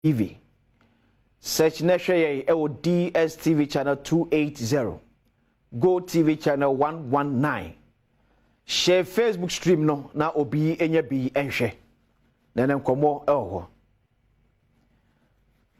TV. Search Nashye DSTV channel 280. Go TV channel 119. Share Facebook stream no na obi enye bi enhwe. Nenem komo eho.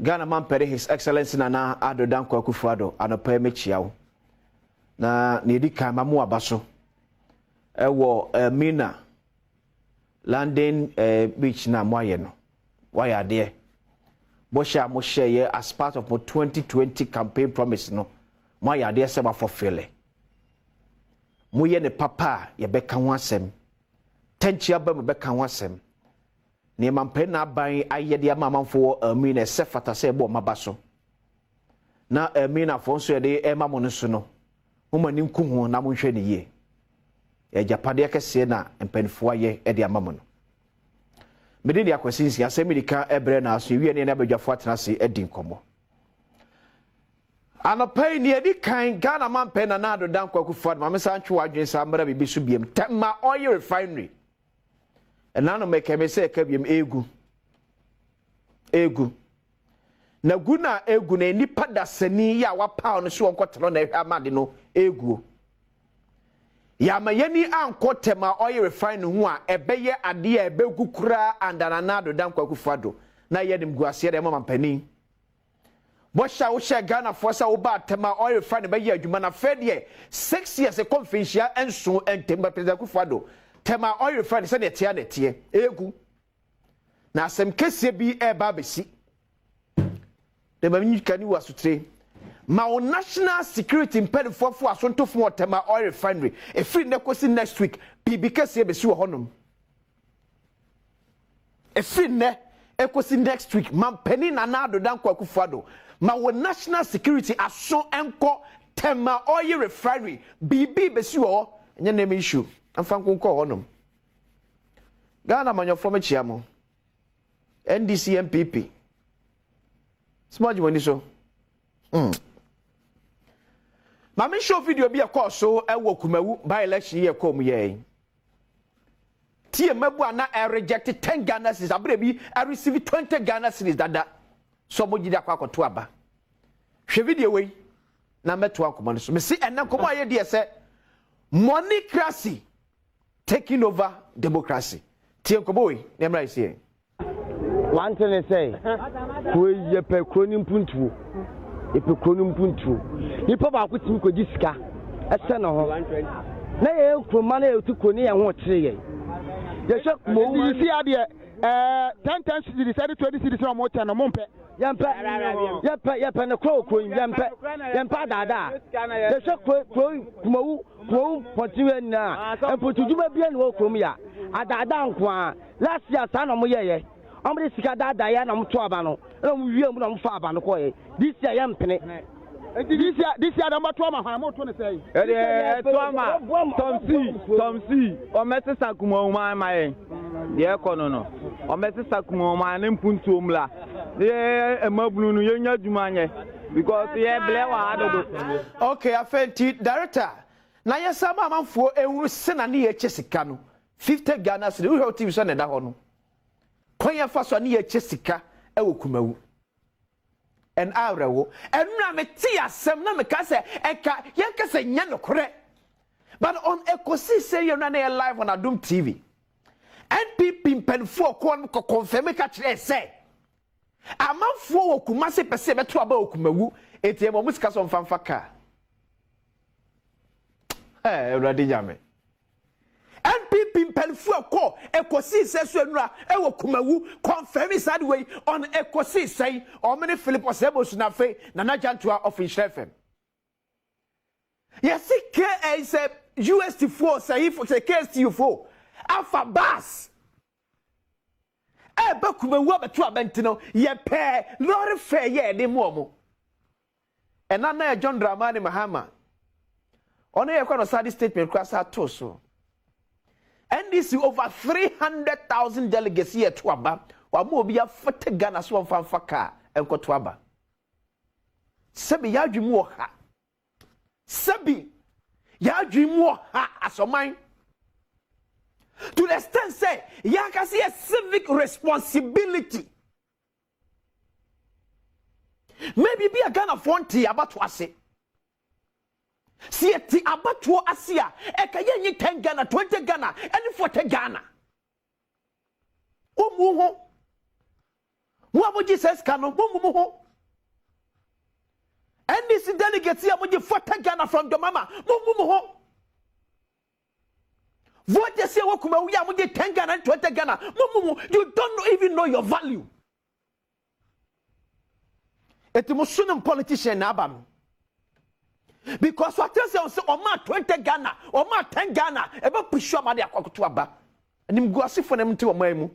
Ghana man pere His Excellency na Adom Kwakufuado anopa mechiawo. Na nedi kan mamu abaso. Ewo Mina landing beach na moye no. Why there? Bosha mo share as part of my 2020 campaign promise no. Moye there se ma fulfill. Moye ne papa ye beka ho asem. Tenchia ba me beka ho asem. Ne mampe na ban ayede amamanfo Mina se fata se bo mabaso. Na Mina fo so ye de emamo no so no. Umani nku ho na monhwe ne ye. Ya japade kese na mpanfo aye e de amamo no. Mede dia kwasinsi asemidika ebre na aso wie ne na badwafo atenase edin komo. Anopai ne edi kan Ghana man pe na Adom Kwakufuado ma mesa ntwe wadwen sa mara bibi so biem tema oil refinery. Enano meke me se ka biem egu na guna egu na nipa dasani ya wapa no so onkotelo na ehwe amade no egu ya mayeni ankotema oil refinery ho a ebeye ade a ebegu kura andana Adom Kwakufuado na yedim guase de mama panin bosha wo she Ghana forsa wo ba tema oil refinery be ye adwuma na fedie 6 years e conferencia enso entemba president Kwakufuado tema oil refinery se ne tia na tie egu na asem kese bi e ba besi de ba nyika ni wasutre ma o national security impedifo asontofo tema oil refinery e free ne kosi next week bibi kese besi wo honom e free ne e kosi next week man pani na Adom Kwakufuado ma wo national security aso enko tema oil refinery bibi besi wo nya na me issue amfa nkonko honom Ghana manyofo mechiamo NDC MPP smaji woni so ma me show video bi e call so e wo kumawu by election ye kom ye tie mabu ana e reject 10 Ghana cedis abere bi I receive 20 Ghana cedis dada so mo gidi akwakoto aba hwe video we na meto akoma no so me si ena komo aye de se monocracy taking over democracy tie komo we na mra isi one thing I say we ye pe kronim puntu e pe kronim puntu ipa ba ko timi ko gisika ese no ho na ye kroma na ye tu kroni ye ho kire ye ye hwe mo you see ade 10 cities 20 cities no mo no mo mpe yempe ne kro yempe dada ye hwe kro potiwe na empotujuma bia ne wo krom ya adada nko a last year sa na mo ye amre sika dada ya na mto aba no na mo wie mu na mo fa aba no ko ye this year yempene this year number 2 ma hwan mo to ne say Tom C o meti sakuma o ma ye ye kono no o meti sakuma o ma ne mpuntu omla ye emabunu no ye nya dwuma nye because ye blewa adodo. Okay, afenti director na ye sama amanfo enwuru sena ne ye chesika no 50 Ghana cedis wo TV so na da ho no konya fa so ne ye chesika e wo kumawu en awrewo enra me ti asem na me ka se enka yenka se nya nokore but on ekosi say you na live on Adom TV NPP penfo ko confirm ka kire say amanfo wo kumase pese beto aba okumawu etie mo musika so mfamfa ka Ewrade nyame NPP penfo ko ekosi say so enra e wo kumawu confirm sad way on ekosi say o many Philip Osebo na fe na Jantua of FM yes ke say UST4 say if say KST4 alpha bass ba kumawu abeto abentino ye pe lori fe ye de momo enana John Dramani Mahama ono ye kwa no sad statement kwasa to so NDC over 300,000 delegates here to aba wa mo obi afete Ghana so mfamfa ka enkoto aba sebi ya dwemu ha sebi ya dwemu ha asoman to the extent say ya can see a civic responsibility maybe be a Ghana fonti about to say. See it about to Asia, Ekayen 10 Ghana, 20 Ghana, and 40 Ghana. Oh, what would you say, Cano? And this delegates here with you 40 Ghana from the mama. What you say, we are with 10 Ghana and 20 Ghana. You don't even know your value. It's a Muslim politician, Abam. Because what you say, Oma 20 Ghana, Oma 10 Ghana, ever push your money to Abba. And him go see for them to a memu.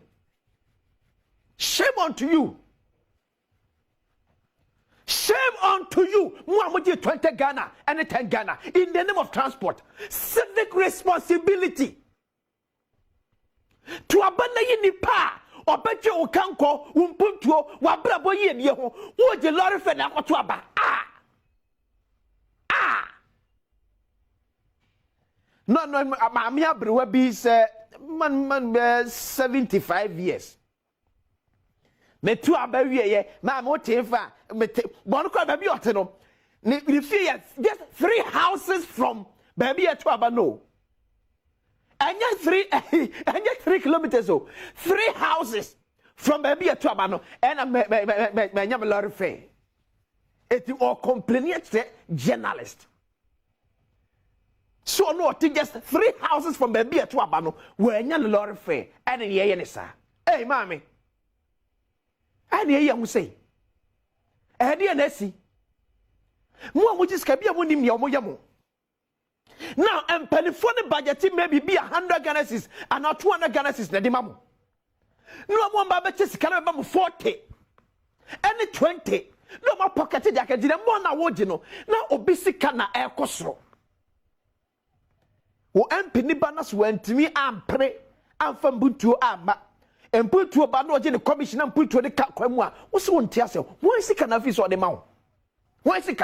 Shame unto you. Shame unto you. Muhammad 20 Ghana and 10 Ghana in the name of transport. Civic responsibility. To abandon nipa or bet you canko, umpuntuo, wabrabo yen yeho, who the lorry fena to aba. No, Mamia Brewebi is man 75 years. Me two abawie ye ma mo tefa me bon ko baby oteno ne fear just 3 houses from baby to abano anya 3 kilometers so 3 houses from baby to abano and me nyam lorry fair it all complaining journalist so no just 3 houses from baby to abano we anya lorry fair and ye ne sa hey mami I hear you say. I hear you see. More which is Kabia Munim Yamoyamo. Now, and penny for the budget maybe be 100 Ghanasis and not 200 Ghanasis, Nadimamu. No more Babatis can have 40. Any 20. No more pocketed, I can do more now, you know. Now, obisi kana air cosro. O penny banners went to me and pray and from Buntu Amba. And put to a band in the commission and put to the Kakwamwa. What's one tiasel? Why is it can have his or the mouth? Why is it?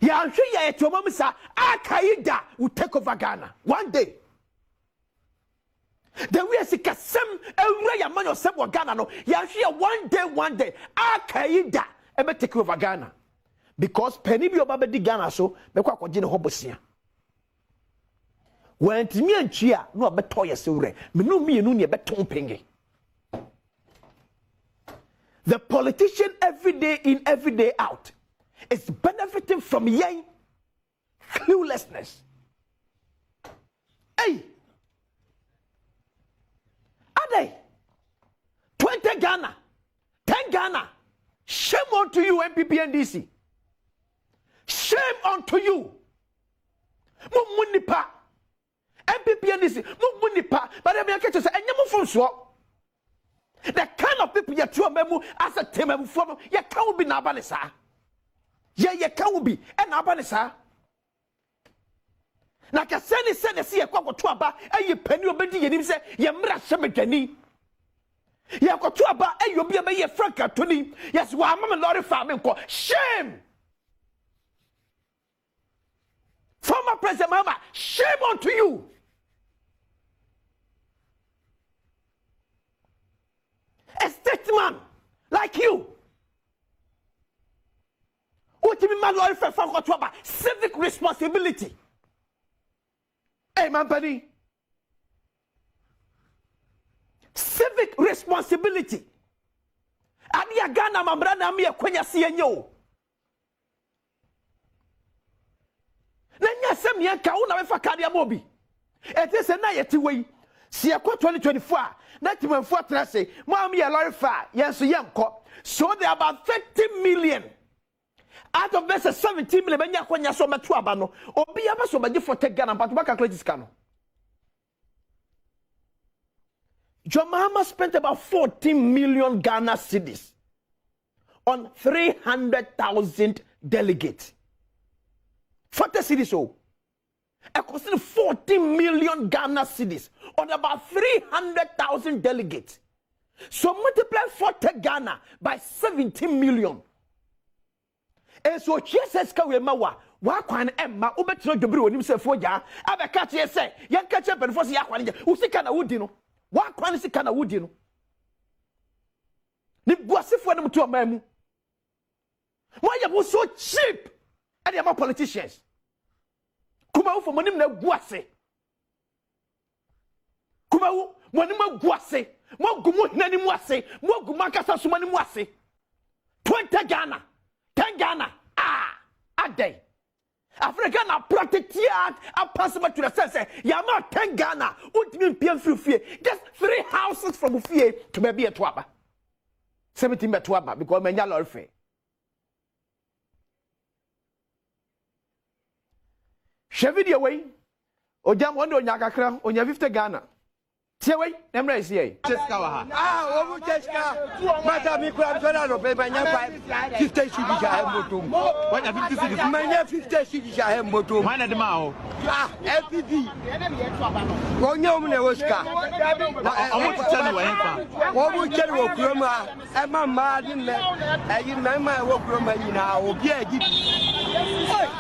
Ya, I'm sure ya to Mamma Akaida will take over Ghana one day. Then we are sick as some a man or some Ghana. No, ya sure one day Akaida ever take over Ghana because Penny be about the Ghana so the Quackojin Hobosia. When me and Chia no beto ya sure me no me no ne beton penge. The politician every day in every day out is benefiting from yang cluelessness. Hey, are they 20 Ghana 10 Ghana? Shame unto you, MPP and DC. Shame unto you. Mumunipa MPP and DC, Munipa, but I catch us and you from swap. The kind of people you two memu as a team from you can't be Nabanesa. Yeah, you can't be an Nabanesa. Now, can send the sea a quack to aba, and you penny obedi and him say, Yamra Semegani. You have got to aba, and you'll be a franca to me. Yes, why, Mamma Lorry farming call shame. Former President Mama, shame unto you. A statesman like you. What do you mean, my lawyer for civic responsibility? Hey, man, buddy. Civic responsibility. Adia Ghana, my brother, me a Quenya CNO. Nanya Sem Yanka, una for Kadia Mobi. It is a night way. See a 2024. That when for say, Mammy a lorry fire, yes, young cop. So there are about 50 million. Out of this 17 million, when you saw my tuabano, or be ever so much for take Ghana, but back a credit scanner. John Mahama spent about 14 million Ghana cedis on 300,000 delegates. 40 cedis, so. I consider 14 million Ghana cedis on about 300,000 delegates. So multiply 40 Ghana by 17 million. And so Jesus can remember what can Emma Ubetro de Bru himself for ya. I catch ye say, young catch up and force Yakwan, who see kind of wood, you know. What can see kind of wood, you know. The bossy for them to a memu. Why you so cheap? And you're politicians. Kumawu for money na guase. Kumawu money ma guase. Mo gumu hinani muase. Mo gumakasa sumani muase. 20 Ghana. 10 Ghana. A day. Africa na protect yard a possible to the sense. Yama 10 Ghana. Ultimate PM free. Just 3 houses from Fie to maybe a twaba. 17 metwaba because menya lorfe. Shevidi away. Ojam wando nyakakra onya 50 Ghana. Tie way, nemra isi ye. Cheska wa ha. Obu cheska. Mata mi kwa mtona no pe manya 50 cedi ja motom. Wanya 50 cedi. Manya 50 cedi ja motom. Wana de ma ho. FPP. Wonya omne woska. Omu tchani wa yenfa. Obu cheri wo kroma. E ma ma di me. Eyi ma wo kroma nyina obi agi.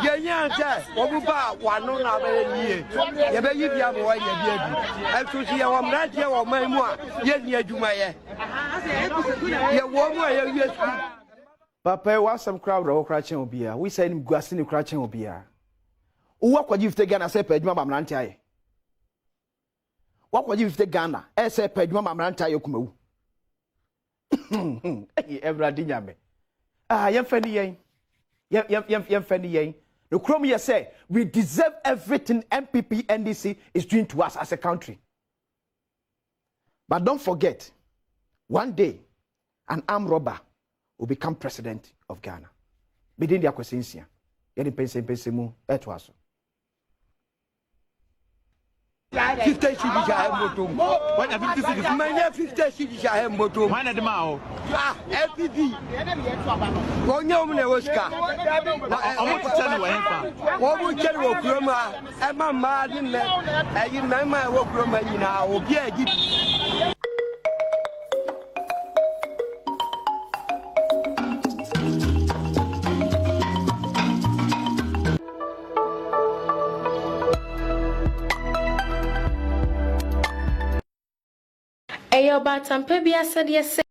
Yenya nte obu ba wano na be yie. Ye be yi bia mo wa ye bia bi. Etusi ye wo mratie wo man mu a ye ni adwuma ye. Ye wo mu a ye wie su. Papa wa some crowd ro kra chen obi a. We say nim guase ni kra chen obi a. Wo kwaji 50 Ghana say pa adwuma ba mrante aye. Wo kwaji 50 Ghana e say pa adwuma ba mrante aye kumawu. Everybody nyame. Ye fa ni yen. Ye fa ni yen. The Chrome here say we deserve everything MPP NDC is doing to us as a country. But don't forget, one day, an armed robber will become president of Ghana. Bidin dia kwesensia. Yeni pense mu etwaso. 50 cedi ja motom. Wanya 50 cedi. Manya 50 cedi ja motom. Wana de ma ho. FPP. Wonya omne woska. Omu tchani wa yenfa. Obu cheri wo kroma. E ma ma di me. Eyi ma wo kroma nyina obi agi. Ayo batampe bi asade